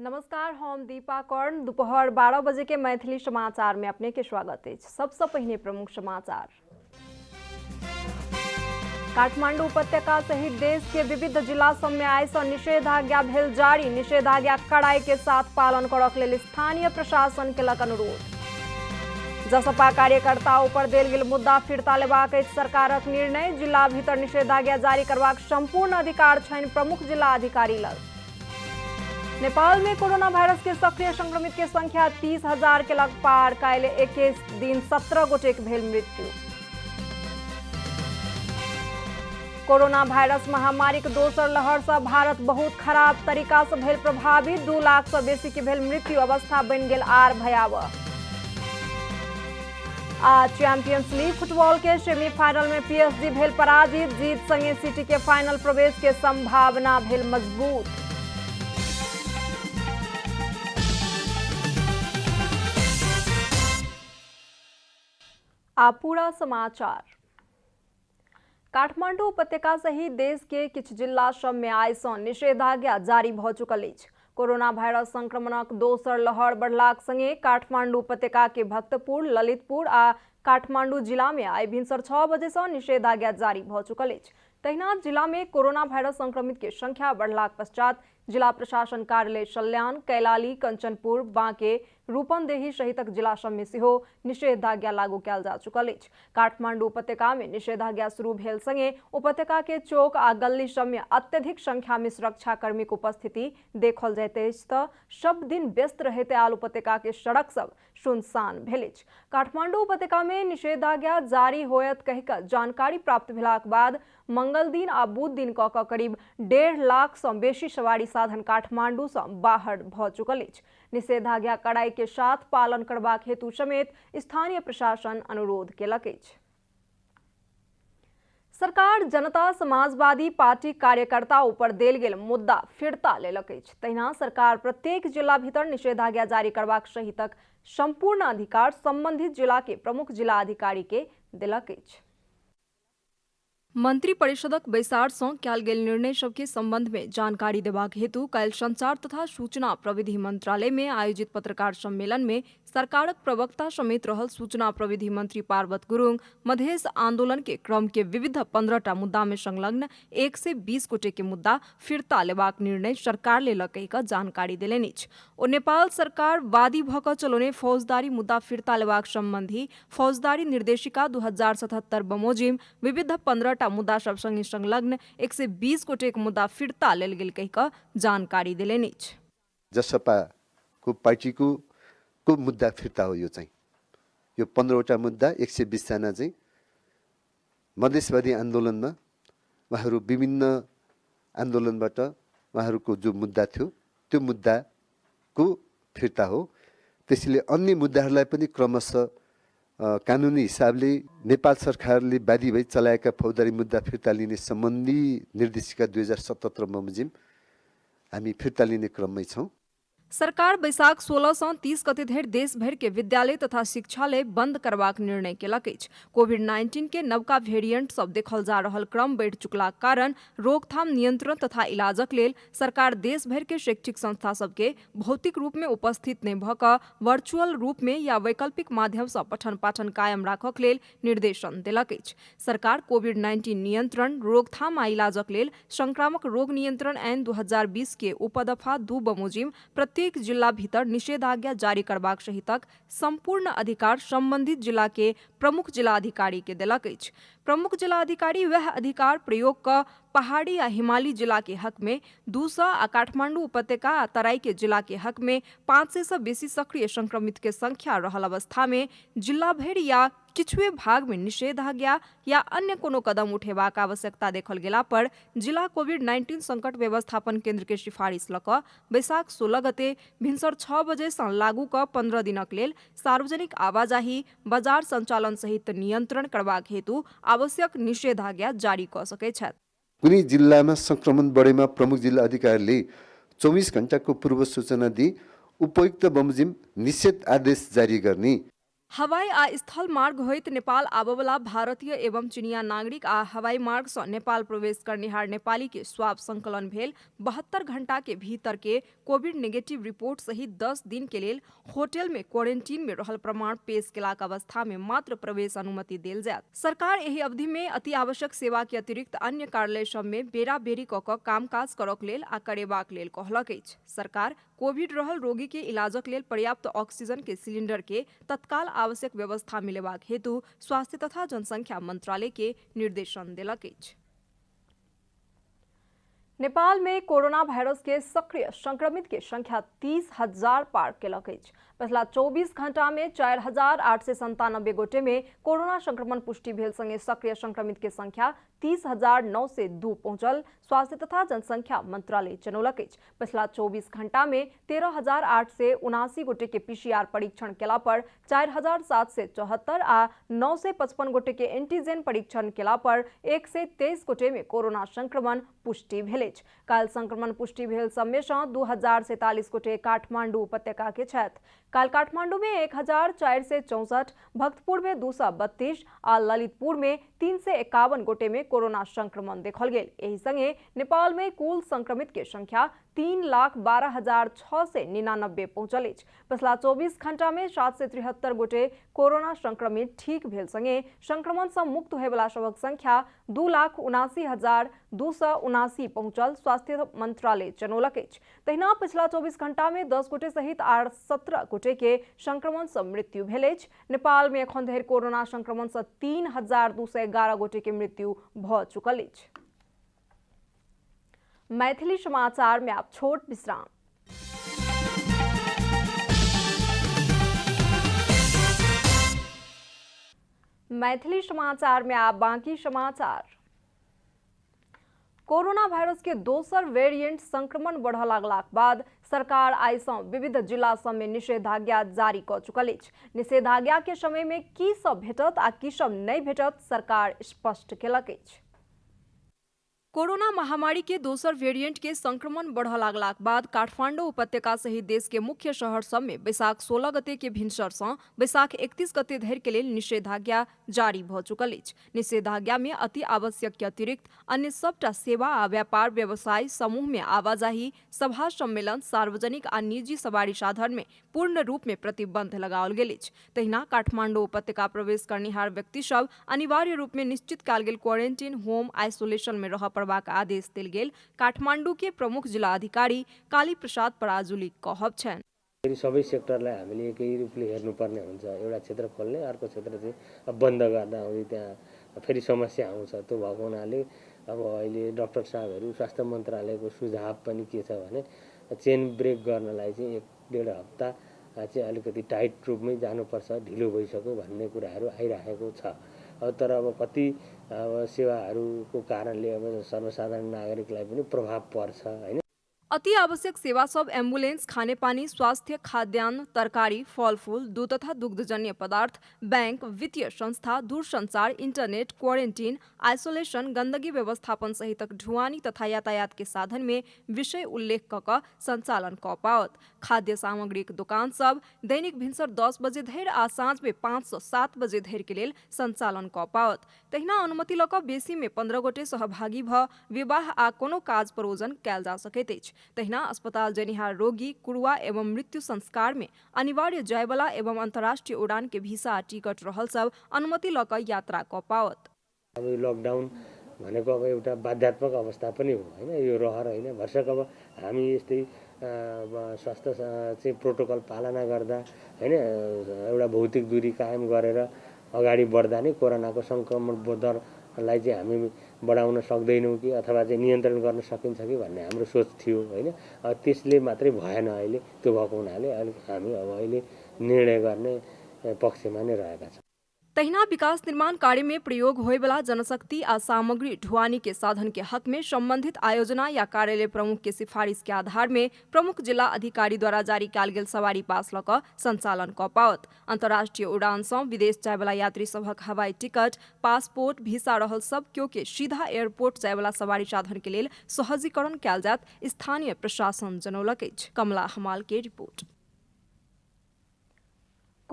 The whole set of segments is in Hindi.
नमस्कार, हम दीपा कर्ण। दोपहर 12 बजे के मैथिली समाचार में अपने के स्वागत है। सबसे पहले प्रमुख समाचार। काठमांडू उपत्यका सहित देश के विविध जिला सब में आय से निषेधाज्ञा भेल जारी। निषेधाज्ञा कड़ाई के साथ पालन करक लेल स्थानीय प्रशासन केलक अनुरोध। जसपा कार्यकर्ता ऊपर देल गेल मुद्दा फिरता लेबाक अछि सरकारक निर्णय। जिला भीतर निषेधाज्ञा जारी करबाक संपूर्ण अधिकार छनि प्रमुख जिला अधिकारी लग। नेपाल में कोरोना वायरस के सक्रिय संक्रमित के संख्या 30,000 के लग पार। काल्हि एके दिन 17 गोटे के भेल मृत्यु। कोरोना वायरस महामारी के दोसर लहर से भारत बहुत खराब तरीका से भेल प्रभावित। 2 लाख से बेसी के भेल मृत्यु। अवस्था बनि गेल आर भयावह। आज चैंपियंस लीग फुटबॉल के सेमीफाइनल में पीएसजी भेल पराजित। जीत संगे सिटी के फाइनल प्रवेश के संभावना भेल मजबूत। आप पूरा समाचार। काठमांडू उपत्यका सहित देश के किछु जिला सब में आइ सँ निषेधाज्ञा जारी भ चुकल अछि। कोरोना वायरस संक्रमणक दोसर लहर बढ़लाक संगे काठमांडू उपत्यका के भक्तपुर, ललितपुर आ काठमांडू जिला में आइ भिनसर 6 बजे से निषेधाज्ञा जारी भ चुकल अछि। तहिना जिला में कोरोना वायरस संक्रमित के संख्या बढ़लाक पश्चात जिला प्रशासन कार्यालय सल्यान, कैलाली, कंचनपुर, बांके, रूपनदेही सहितक जिला सब में सेहो निषेधाज्ञा लागू कयल जा चुकल अछि। काठमांडू उपत्यका में निषेधाज्ञा शुरू भेल संगे उपत्यका के चौक आ गली सब में अत्यधिक संख्या में सुरक्षाकर्मी के उपस्थिति देखल जाइत अछि तऽ सब दिन व्यस्त रहैत आयल उपत्यका के सड़क सब सुनसान भेल अछि। काठमांडू उपत्यका में निषेधाज्ञा जारी होयत कहिकऽ जानकारी प्राप्त भेलाक बाद मंगल दिन आ बुध दिन कऽ करीब 1.5 लाख सँ बेसी सवारी साधन काठमांडू सँ बाहर भ चुकल अछि। निषेधाज्ञा कड़ाई के साथ पालन करबाक हेतु समेत स्थानीय प्रशासन अनुरोध केलक अछि। सरकार जनता समाजवादी पार्टी कार्यकर्ता ऊपर देल गेल मुद्दा फिरता लेलक अछि। तहिना सरकार प्रत्येक जिला भीतर निषेधाज्ञा जारी करबाक सहितक संपूर्ण अधिकार संबंधित जिला के प्रमुख जिला अधिकारी के देलक अछि। मंत्री परिषदक बैसार सँ कयल गेल निर्णय सबके संबंध में जानकारी देबाक हेतु काल्हि संचार तथा सूचना प्रविधि मंत्रालय में आयोजित पत्रकार सम्मेलन में सरकारक प्रवक्ता समेत रहल सूचना प्रविधि मंत्री पार्वत गुरुङ मधेश आंदोलन के क्रम के विविध 15टा मुद्दा में संलग्न 120 गोटे के मुद्दा फिरता लेबाक निर्णय सरकार लेलक कहिकऽ जानकारी देलनि अछि। ओ नेपाल सरकार वादी भऽ कऽ चलौने फौजदारी मुद्दा फिरता लेबाक संबंधी फौजदारी निर्देशिका 2077 बमोजिम विविध 15टा मुद्दा सब संगे संलग्न 120 गोटे के मुद्दा फिरता लेल गेल कहिकऽ जानकारी देलनि अछि। जसपाको पार्टीको मुद्दा फिर्ता हो। यो 15वटा मुद्दा 120 जना चाहिँ मधेसवादी आन्दोलनमा उहाँहरू विभिन्न आन्दोलनबाट उहाँहरूको जो मुद्दा थियो त्यो मुद्दाको फिर्ता हो। त्यसैले अन्य मुद्दाहरूलाई पनि क्रमशः कानुनी हिसाबले नेपाल सरकारले बादी भई चलाएका फौजदारी मुद्दा फिर्ता लिने सम्बन्धी निर्देशिका 2077 बमोजिम हामी फिर्ता लिने क्रममै छौं। सरकार बैसाख 16 से 30 गते धरि देश भर के विद्यालय तथा शिक्षालय बंद करबाक निर्णय केलक अछि। कोविड-19 के नवका वेरिएंट सब देखल जा रहल क्रम बढ़ि चुकलाक कारण रोकथाम, नियंत्रण तथा इलाजक लेल सरकार देश भर के शैक्षिक संस्था सबके भौतिक रूप में उपस्थित नहि भऽ कऽ वर्चुअल रूप में या वैकल्पिक माध्यम सँ पठन पाठन कायम राखक लेल निर्देशन देलक अछि। सरकार कोविड-19 नियंत्रण, रोकथाम आ इलाजक लेल संक्रामक रोग नियंत्रण ऐन 2020 के उपदफा 2 बमोजिम प्रत्येक जिला भीतर निषेधाज्ञा जारी करबाक सहितक संपूर्ण अधिकार संबंधित जिला के प्रमुख जिला अधिकारी के देलक अछि। प्रमुख जिला अधिकारी वह अधिकार प्रयोग क पहाड़ी आ हिमालयी जिला के हक में 200 आ काठमांडू उपत्यका आ तराई के जिला के हक में 500 से बेसी सक्रिय संक्रमित के संख्या रहल अवस्था में जिला भर या किछुए भाग में निषेधाज्ञा या अन्य कोनो कदम उठेबाक आवश्यकता देखल गेला पर जिला कोविड-19 संकट व्यवस्थापन केंद्र के सिफारिश लऽ कऽ बैसाख 16 गते भिनसर 6 बजे सँ लागू कऽ 15 दिनक लेल सार्वजनिक आवाजाही, बाजार संचालन सहित नियंत्रण करबाक हेतु आवश्यक निषेधाज्ञा जारी कऽ सकैत छथि। कुनै जिल्लामा संक्रमण बढेमा प्रमुख जिल्ला अधिकारीले 24 घण्टाको पूर्व सूचना दिई उपयुक्त बमोजिम निषेध आदेश जारी गर्ने। हवाई आ स्थल मार्ग होइत नेपाल आबवला भारतीय एवं चीनिया नागरिक आ हवाई मार्ग से नेपाल प्रवेश करनिहार नेपाली के स्वाब संकलन भेल 72 घंटा के भीतर के कोविड नेगेटिव रिपोर्ट सहित 10 दिन के लेल होटल में क्वारेंटीन में रहल प्रमाण पेश केलाक अवस्था में मात्र प्रवेश अनुमति देल जायत। सरकार एही अवधि में अति आवश्यक सेवा के अतिरिक्त अन्य कार्यालय सब में बेरा बेरी क क कामकाज करक लेल आ करेबाक लेल कहलक अछि। सरकार कोविड रहल रोगी के इलाजक लेल पर्याप्त ऑक्सीजन के सिलेंडर के तत्काल आवश्यक व्यवस्था मिलेबाक हेतु स्वास्थ्य तथा जनसंख्या मंत्रालय के निर्देशन देलक अछि। नेपाल में कोरोना वायरस के सक्रिय संक्रमित के संख्या 30,000 पार केलक अछि। पिछला 24 घंटा में 4,897 गोटे में कोरोना संक्रमण पुष्टि भेल संगे सक्रिय संक्रमित के संख्या 30,902 पहुंचल स्वास्थ्य तथा जनसंख्या मंत्रालय जनौलक अछि। पिछला 24 घंटा में 13,879 गोटे के पीसीआर परीक्षण केला पर 4,774 आ 955 गोटे के एंटीजन परीक्षण केला पर 123 गोटे में कोरोना संक्रमण पुष्टि भेल अछि। काल संक्रमण पुष्टि भेल सब में 2,047 गोटे काठमांडू उपत्यका के छथि। काल काठमांडू में 1,464, भक्तपुर में 232 आ ललितपुर में 351 गोटे में कोरोना संक्रमण देखल गेल। एही संगे नेपाल में कुल संक्रमित के संख्या 3,12,699 पहुंचल अछि। पिछला 24 घंटा में 773 गोटे कोरोना संक्रमित ठीक भेल संगे संक्रमण से मुक्त होय वाला सबक संख्या 2,79,279 पहुंचल स्वास्थ्य मंत्रालय जनौलक अछि। तहिना पिछला 24 घंटा में 10 गोटे सहित 17 गोटे के संक्रमण से मृत्यु भेल अछि। नेपाल में एखन धरि कोरोना संक्रमण से 3,211 गोटे के मृत्यु भ चुकल अछि। मैथिली समाचार में आप छोट विश्राम। मैथिली समाचार में आप बाकी समाचार। कोरोना वायरस के दोसर वेरिएंट संक्रमण बढ़ लागलाक बाद सरकार आइ सँ विविध जिला सब में निषेधाज्ञा जारी क चुकल अछि। निषेधाज्ञा के समय में की सब भेटत आ की सब नहीं भेटत सरकार स्पष्ट केलक अछि। कोरोना महामारी के दोसर वेरिएंट के संक्रमण बढ़ लागलाक बाद काठमांडू उपत्यका सहित देश के मुख्य शहर सब में बैसाख 16 गते के भिनसर से बैसाख 31 गते धरि के लेल निषेधाज्ञा जारी भ चुकल अछि। निषेधाज्ञा में अति आवश्यक के अतिरिक्त अन्य सबटा सेवा आ व्यापार व्यवसाय समूह में आवाजाही सभा सम्मेलन सार्वजनिक आ निजी सवारी साधन में पूर्ण रूप में प्रतिबंध लगाओल गेल अछि। तहिना काठमांडू उपत्यका प्रवेश करनिहार व्यक्ति सब अनिवार्य रूप में निश्चित काल गेल क्वारेंटीन होम आइसोलेशन में रह करबाक आदेश देल गेल काठमाडौँ के प्रमुख जिला अधिकारी काली प्रसाद पराजुली कहब छन्। फेरि सबै सेक्टरलाई हामीले एकै रूपले हेर्नुपर्ने हुन्छ। एउटा क्षेत्र खोल्ने अर्को क्षेत्र चाहिँ बन्द गर्दा अनि त्यहाँ फेरि समस्या आउँछ। त्यो भएको हुनाले अब अहिले डाक्टर साहबहरू स्वास्थ्य मन्त्रालयको सुझाव पनि के छ भने चेन ब्रेक गर्नलाई चाहिँ 1-1.5 हप्ता चाहिँ अलिकति टाइट रूपमै जानुपर्छ, ढिलो भइसक्यो भन्ने कुराहरू आइरहेको छ। तर अब कति सेवाहरूको कारणले अब सर्वसाधारण नागरिकलाई पनि प्रभाव पर्छ हैन। अति आवश्यक सेवा सब एम्बुलेंस, खानेपानी, स्वास्थ्य, खाद्यान्न, तरकारी, फलफूल, दूध तथा दुग्धजन्य पदार्थ, बैंक, वित्तीय संस्था, दूरसंचार, इंटरनेट, क्वारेंटीन, आइसोलेशन, गंदगी व्यवस्थापन सहितक ढुवानी तथा यातायात के साधन में विषय उल्लेख क संचालन क पावत। खाद्य सामग्री के दुकान सब दैनिक भिनसर 10 बजे धरि आ साँझ में 5 से 7 बजे धरि के लेल संचालन क पावत। तहिना अनुमति लऽ बेसी में 15 गोटे सहभागी भ विवाह आ कोनो काज परोजन कयल जा सकैत अछि। तहिना अस्पताल जनिहार रोगी, कुरुआ एवं मृत्यु संस्कार में अनिवार्य जायवाला एवं अंतर्राष्ट्रीय उड़ान के वीसा टिकट रहल सब अनुमति लऽ यात्रा क पावत। अब लकडाउन भनेको अब एउटा बाध्यात्मक अवस्था पनि हो हैन, यो रहर हैन। भर्सक अब हामी यस्तै स्वास्थ्य चाहिँ प्रोटोकल पालना गर्दा हैन एउटा भौतिक दूरी कायम गरेर अगाडि बढ्दा नै कोरोनाको संक्रमण दरलाई चाहिँ हामी बढाउन सक्दैनौँ कि अथवा चाहिँ नियन्त्रण गर्न सकिन्छ कि भन्ने हाम्रो सोच थियो हैन। त्यसले मात्रै भएन। अहिले त्यो भएको हुनाले हामी अब अहिले निर्णय गर्ने पक्षमा नै रहेका छौँ। तहिना विकास निर्माण कार्य में प्रयोग होय वाला जनशक्ति आ सामग्री ढुवानी के साधन के हक में संबंधित आयोजना या कार्यालय प्रमुख के सिफारिश के आधार में प्रमुख जिला अधिकारी द्वारा जारी कयल गेल सवारी पास लऽ संचालन क पावत। अंतर्राष्ट्रीय उड़ान सँ विदेश जाय वाला यात्री सभक हवाई टिकट, पासपोर्ट, वीसा रहल सब क्यों के सीधा एयरपोर्ट जाय वाला सवारी साधन के लेल सहजीकरण कयल जायत स्थानीय प्रशासन जनौलक अछि। कमला हमाल के रिपोर्ट।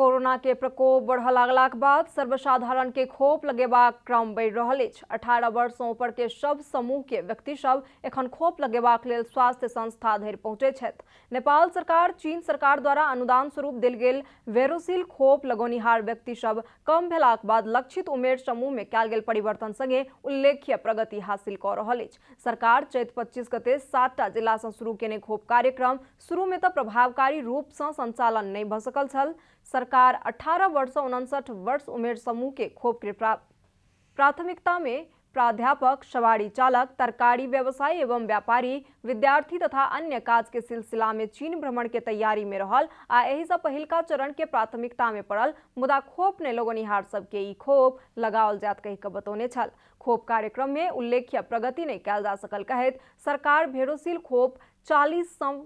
कोरोना के प्रकोप बढ़ लागलाक बाद सर्वसाधारण के खोप लगेबाक क्रम बढ़ि रहल अछि। 18 वर्ष सँ ऊपर के सब समूह के व्यक्ति सब एखन खोप लगेबाक लेल स्वास्थ्य संस्था धरि पहुंचे छथि। नेपाल सरकार चीन सरकार द्वारा अनुदान स्वरूप देल गेल वेरोसिल खोप लगौनिहार व्यक्ति सब कम भेलाक बाद लक्षित उमेर समूह में कयल गेल परिवर्तन संगे उल्लेख्य प्रगति हासिल कऽ रहल अछि। सरकार चैत 25 गते 7टा जिला सँ शुरू केने खोप कार्यक्रम शुरू में तऽ प्रभावकारी रूप सँ संचालन नहि भऽ सकल छल। सरकार 18 वर्ष से 59 वर्ष उमेर समूह के खोप के प्राथमिकता में प्राध्यापक, सवारी चालक, तरकारी व्यवसायी एवं व्यापारी, विद्यार्थी तथा अन्य काज के सिलसिला में चीन भ्रमण के तैयारी में रहल आ एहि से पहिलका चरण के प्राथमिकता में पड़ल। मुदा खोप ने लगौनिहार सबके ई खोप लगाओल जात कहि कऽ बतौने छल। खोप कार्यक्रम में उल्लेख्य प्रगति नहीं कयल जा सकल कहैत सरकार भेरोसिल खोप 40 सँ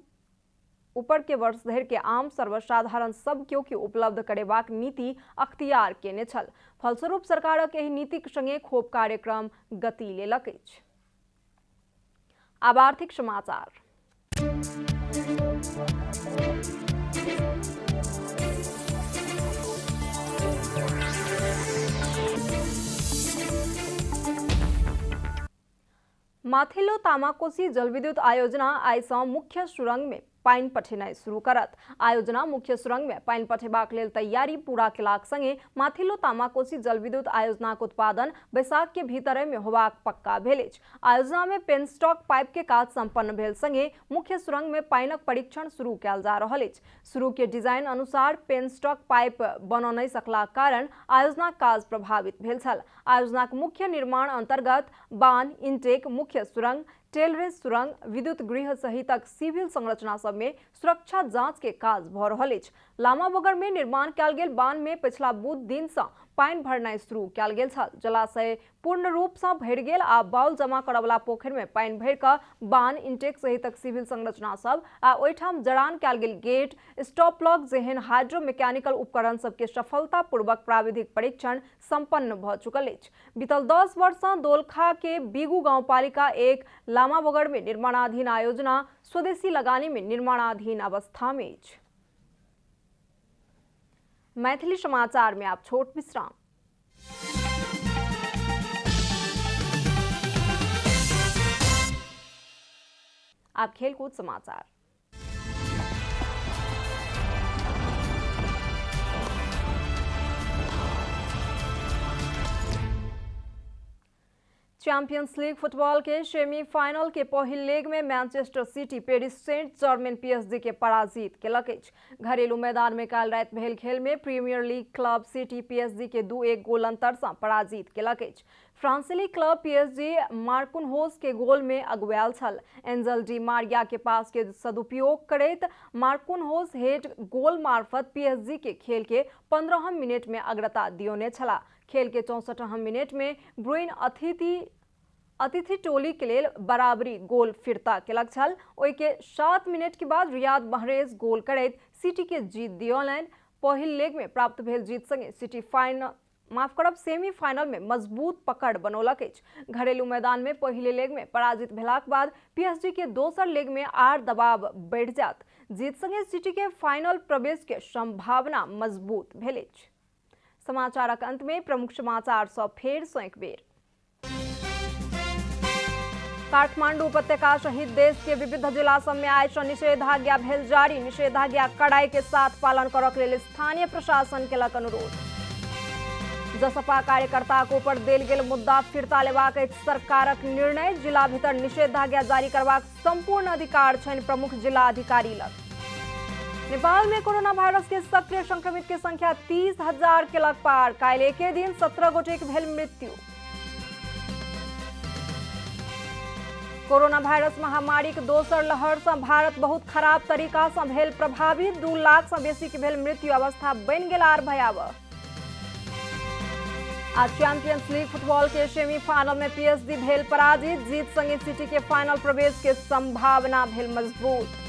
ऊपर के वर्ष धरि के आम सर्वसाधारण सब केओ के उपलब्ध करेबाक नीति अख्तियार केने छल। फलस्वरूप सरकारक एहि नीतिक संगे खोप कार्यक्रम गति लेलक अछि। आब आर्थिक समाचार। माथिल्लो तामाकोसी जलविद्युत आयोजना आइ सँ मुख्य सुरंग में पानी पठेनाइ शुरू करत। आयोजना मुख्य सुरंग में पानी पठेबाक लेल तैयारी पूरा केलाक संगे माथिल्लो तामाकोसी जलविद्युत आयोजनाक उत्पादन बैसाख के भीतर में होबाक पक्का भेल अछि। आयोजना में पेनस्टॉक पाइप के काज संपन्न भेल संगे मुख्य सुरंग में पानिक परीक्षण शुरू कयल जा रहल अछि। शुरू के डिजाइन अनुसार पेनस्टॉक पाइप बन नहि सकलाक कारण आयोजनाक काज प्रभावित भेल छल। आयोजनाक मुख्य निर्माण अंतर्गत बांध, इनटेक, मुख्य सुरंग, टेलरेज सुरंग, विद्युत गृह सहितक सिविल संरचना सब में सुरक्षा जांच के काज भऽ रहल अछि। लामाबगर में निर्माण कयल गेल बांध में पिछला बुध दिन सँ पानी भरनाइ शुरू कयल गेल छल। जलाशय पूर्ण रूप सँ भरि गेल आ बाउल जमा करवला पोखरि में पानी भरि कऽ बांध, इनटेक सहितक सिविल संरचना सब आ ओहिठाम जड़ान कयल गेल गेट, स्टॉप लॉक जेहन हाइड्रो मैकेनिकल उपकरण सबके सफलतापूर्वक प्राविधिक परीक्षण संपन्न भऽ चुकल अछि। बीतल 10 वर्ष सँ दोलखा के बीगू गांवपालिका 1 लामाबगर में निर्माणाधीन आयोजना स्वदेशी लगानी में निर्माणाधीन अवस्था में अछि। मैथिली समाचार में आप छोट विश्राम। आप खेलकूद समाचार। चैंपियंस लीग फुटबॉल के सेमीफाइनल के पहिल लेग में Manchester City Paris Saint Germain PSG के पराजित केलक अछि। घरेलू मैदान में काल्हि राति भेल खेल में premier league club City PSG के 2-1 गोल अंतर सँ पराजित केलक अछि। फ्रांसीसी क्लब पीएसजी मार्कुनहोस के गोल में अगुआयल छल। एंजल डी मारिया के पास के सदुपयोग करैत मार्कुनहोस हेड गोल मार्फत पीएसजी के खेल के 15 मिनट में अग्रता दियौने छला। खेल के 64 मिनट में ब्रुइन अतिथि टोली के लेल बराबरी गोल फिरता केलक छल। ओहि के 7 मिनट के बाद रियाद महरेज गोल करैत सिटी के जीत दियौलनि। पहिल लेग में प्राप्त भेल जीत संगे सिटी सेमीफाइनल में मजबूत पकड़ बनौलक अछि। घरेलू मैदान में पहिले लेग में पराजित भेलाक बाद पीएसजी के दोसर लेग में आर दबाव बढ़ि जायत। जीत संगे सिटी के फाइनल प्रवेश के संभावना मजबूत भेल अछि। समाचारक अंत में प्रमुख समाचार सँ फेर सँ एक बेर। काठमांडू उपत्यका सहित देश के विविध जिला सब में आइ सँ निषेधाज्ञा भेल जारी। निषेधाज्ञा कड़ाई के साथ पालन करक लेल स्थानीय प्रशासन केलक अनुरोध। जसपा कार्यकर्ताक ऊपर देल गेल मुद्दा फिरता लेबाक अछि सरकारक निर्णय। जिला भीतर निषेधाज्ञा जारी करबाक संपूर्ण अधिकार छनि प्रमुख जिला अधिकारी लग। नेपाल में कोरोना वायरस के सक्रिय संक्रमित के संख्या 30,000 केलक पार। काल्हि एके दिन 17 गोटे के भेल मृत्यु। कोरोना वायरस महामारी के दोसर लहर से भारत बहुत खराब तरीका से भेल प्रभावित। 2 लाख से बेसी के भेल मृत्यु अवस्था बनि गेल आर भयावह। आज चैंपियंस लीग फुटबॉल के सेमीफाइनल में पीएसजी भेल पराजित। जीत संगे सिटी के फाइनल प्रवेश के संभावना भेल मजबूत।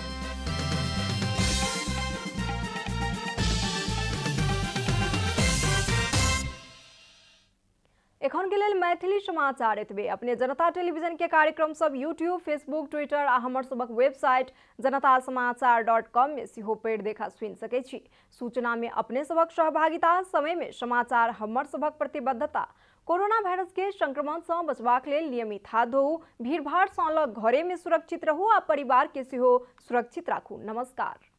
एखन के लेल मैथिली समाचार एतबे। अपने जनता टेलीविजन के कार्यक्रम सब यूट्यूब, फेसबुक, ट्विटर आ हमर सबक वेबसाइट जनतासमाचार.com में सेहो पढ़ि देखा सुनि सकै छी। सूचना में अपने सबक सहभागिता, समय में समाचार हमर सबक प्रतिबद्धता। कोरोना वायरस के संक्रमण से बचबाक लेल नियमित हाथ धोऊ, भीड़ भाड़ से अलग घरे में सुरक्षित रहू आ परिवार के सेहो सुरक्षित राखू। नमस्कार।